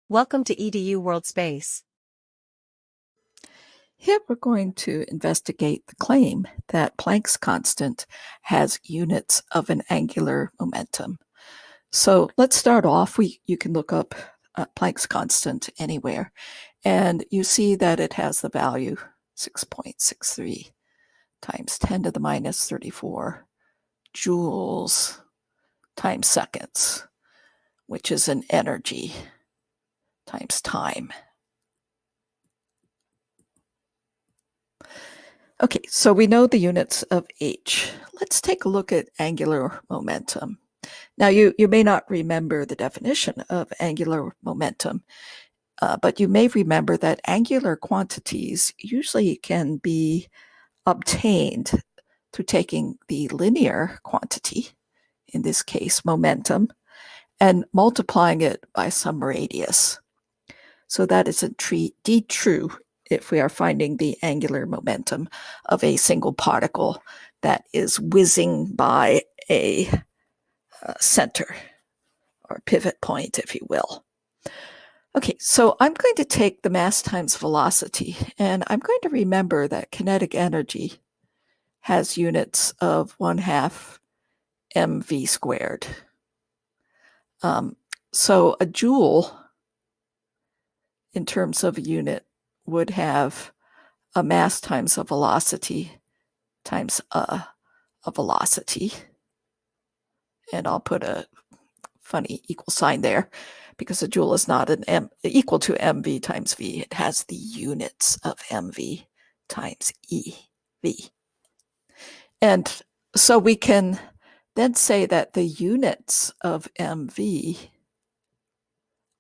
Welcome to EDU World Space. Here we're going to investigate the claim that Planck's constant has units of an angular momentum. So let's start off. You can look up Planck's constant anywhere, and you see that it has the value 6.63 times 10 to the minus 34 joules times seconds, which is an energy times time. Okay, so we know the units of h. Let's take a look at angular momentum. Now, you may not remember the definition of angular momentum, but you may remember that angular quantities usually can be obtained through taking the linear quantity, in this case momentum, and multiplying it by some radius. So that is indeed true if we are finding the angular momentum of a single particle that is whizzing by a center or pivot point, if you will. Okay, so I'm going to take the mass times velocity, and I'm going to remember that kinetic energy has units of 1/2 mv squared. So a joule, in terms of a unit, would have a mass times a velocity times a velocity. And I'll put a funny equal sign there because a joule is not equal to mv times v. It has the units of mv times ev. And so we can then say that the units of mv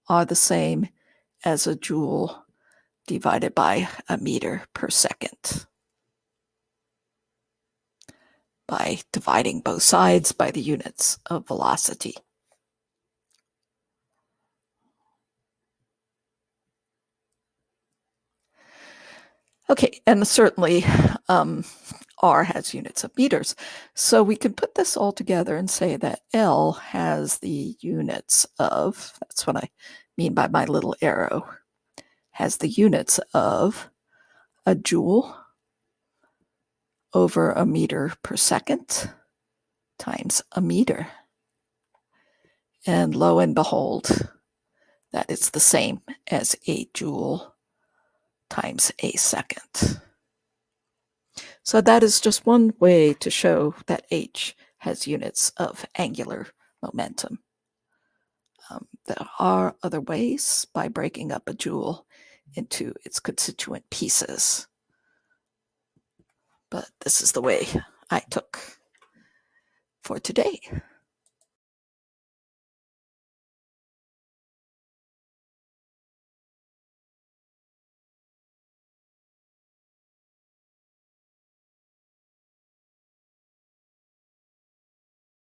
are the same as a joule divided by a meter per second, by dividing both sides by the units of velocity. Okay, and certainly R has units of meters. So we can put this all together and say that L has the units of, that's what I mean by my little arrow, has the units of a joule over a meter per second times a meter. And lo and behold, that is the same as a joule times a second. So that is just one way to show that h has units of angular momentum. There are other ways by breaking up a joule into its constituent pieces. But this is the way I took for today.